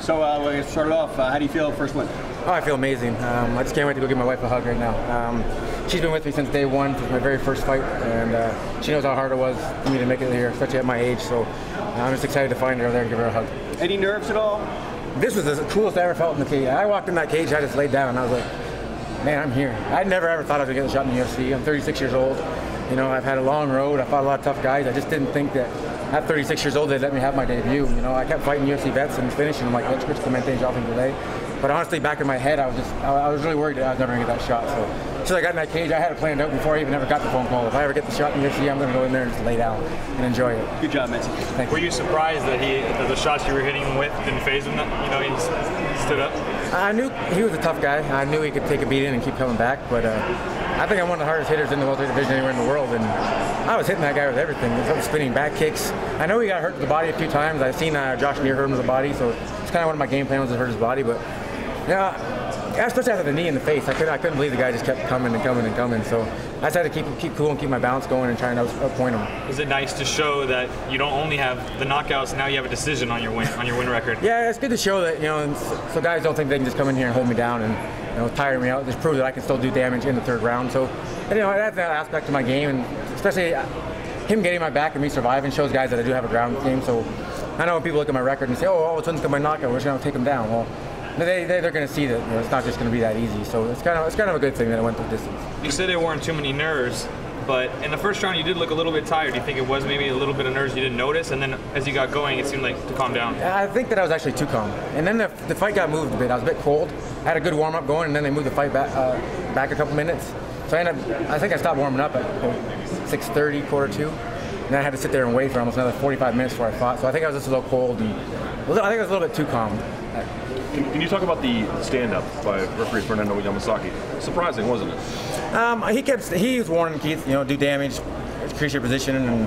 So we're going to start it off. How do you feel first win? Oh, I feel amazing. I just can't wait to go give my wife a hug right now. She's been with me since day one, since my very first fight, and she knows how hard it was for me to make it here, especially at my age. So I'm just excited to find her there and give her a hug. Any nerves at all? This was the coolest I ever felt in the cage. I walked in that cage, I just laid down, and I was like, man, I'm here. I never ever thought I was going to get a shot in the UFC. I'm 36 years old. You know, I've had a long road. I fought a lot of tough guys. I just didn't think that at 36 years old they'd let me have my debut. You know, I kept fighting UFC vets and finishing them like Rich Clements all things today. But honestly, back in my head, I was really worried that I was never going to get that shot. So until I got in that cage, I had it planned out before I even ever got the phone call. If I ever get the shot in the UFC, I'm going to go in there and just lay down and enjoy it. Good job, Messi. Thank you. Were you surprised that the shots you were hitting him with didn't phase him? You know, he stood up? I knew he was a tough guy. I knew he could take a beating and keep coming back. But I think I'm one of the hardest hitters in the welterweight division anywhere in the world. And I was hitting that guy with everything. Spinning back kicks. I know he got hurt to the body a few times. I've seen Josh Neer hurt him to the body, so it's kind of one of my game plans was to hurt his body. But yeah, especially after the knee in the face, I couldn't believe the guy just kept coming and coming and coming. So I just had to keep cool and keep my balance going and try and outpoint him. Is it nice to show that you don't only have the knockouts, now you have a decision on your win record? Yeah, it's good to show that, you know, so guys don't think they can just come in here and hold me down and, you know, tire me out. Just prove that I can still do damage in the third round. So, you know, that's an aspect of my game, and especially him getting my back and me surviving shows guys that I do have a ground game. So I know when people look at my record and say, oh, all of a sudden it's going to be my knockout, we're just going to take him down. Well, they're going to see that, you know, it's not just going to be that easy. So it's kind of a good thing that I went the distance. You said there weren't too many nerves, but in the first round you did look a little bit tired. Do you think it was maybe a little bit of nerves you didn't notice, and then as you got going it seemed like to calm down? I think that I was actually too calm. And then the fight got moved a bit. I was a bit cold. I had a good warm-up going, and then they moved the fight back a couple minutes. So I think I stopped warming up at 6:30, quarter two. And I had to sit there and wait for almost another 45 minutes before I fought. So I think I was just a little cold, and I think I was a little bit too calm. Can you talk about the stand-up by referee Fernando Yamasaki? Surprising, wasn't it? He was warning Keith, you know, do damage, increase your position, and, you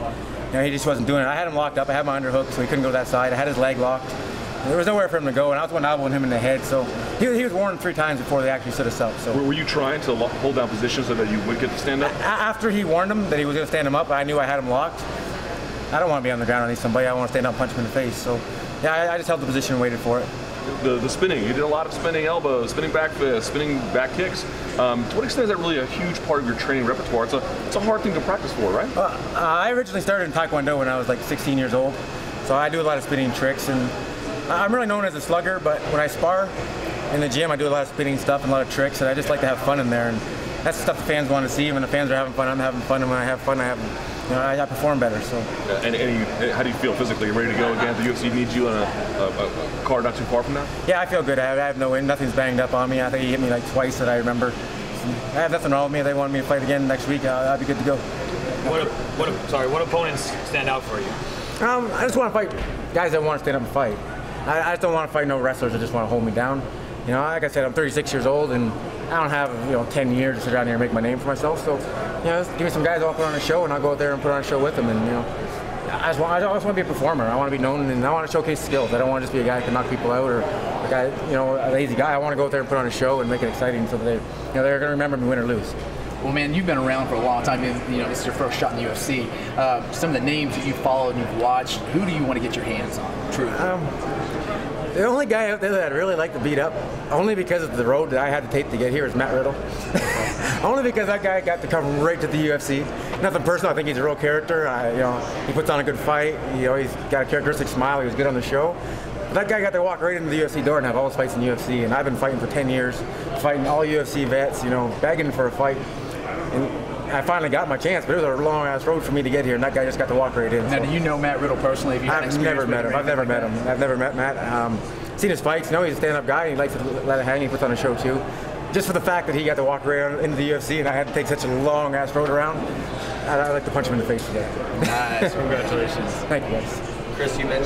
know, he just wasn't doing it. I had him locked up. I had my underhook, so he couldn't go to that side. I had his leg locked. There was nowhere for him to go, and I was one elbowing him in the head. So he was warned 3 times before they actually stood us up. So were you trying to hold down position so that you would get to stand up? After he warned him that he was going to stand him up, I knew I had him locked. I don't want to be on the ground underneath somebody. I want to stand up and punch him in the face. So yeah, I just held the position and waited for it. The spinning, you did a lot of spinning elbows, spinning back fists, spinning back kicks. To what extent is that really a huge part of your training repertoire? It's a hard thing to practice for, right? I originally started in Taekwondo when I was like 16 years old, so I do a lot of spinning tricks, and I'm really known as a slugger, but when I spar in the gym I do a lot of spinning stuff and a lot of tricks, and I just like to have fun in there, and that's the stuff the fans want to see. When the fans are having fun, I'm having fun, and when I have fun, I perform better. So. And how do you feel physically? You ready to go again? The UFC needs you on a card not too far from now? Yeah, I feel good. I have nothing's banged up on me. I think he hit me like twice that I remember. I have nothing wrong with me. If they want me to fight again next week, I'll be good to go. What opponents stand out for you? I just want to fight guys that want to stand up and fight. I just don't want to fight no wrestlers that just want to hold me down. You know, like I said, I'm 36 years old, and I don't have, you know, 10 years to sit around here and make my name for myself. So, you know, just give me some guys I'll put on a show, and I'll go out there and put on a show with them. And, you know, I just want to be a performer. I want to be known, and I want to showcase skills. I don't want to just be a guy that can knock people out or a guy, you know, a lazy guy. I want to go out there and put on a show and make it exciting so that they're going to remember me, win or lose. Well, man, you've been around for a long time. You know, this is your first shot in the UFC. Some of the names that you've followed and you've watched, who do you want to get your hands on? Truly. The only guy out there that I'd really like to beat up, only because of the road that I had to take to get here, is Matt Riddle. Only because that guy got to come right to the UFC. Nothing personal. I think he's a real character. You know, he puts on a good fight. You know, he's got a characteristic smile. He was good on the show. But that guy got to walk right into the UFC door and have all his fights in the UFC. And I've been fighting for 10 years, fighting all UFC vets. You know, begging for a fight. And I finally got my chance, but it was a long-ass road for me to get here, and that guy just got to walk right in. Now, do you know Matt Riddle personally? I've never met him. I've never met him. I've never met Matt. Seen his fights. You know, he's a stand-up guy. He likes to let it hang. He puts on a show, too. Just for the fact that he got to walk right into the UFC, and I had to take such a long-ass road around, I'd like to punch him in the face today. Nice. Congratulations. Thank you, guys. Chris, you mentioned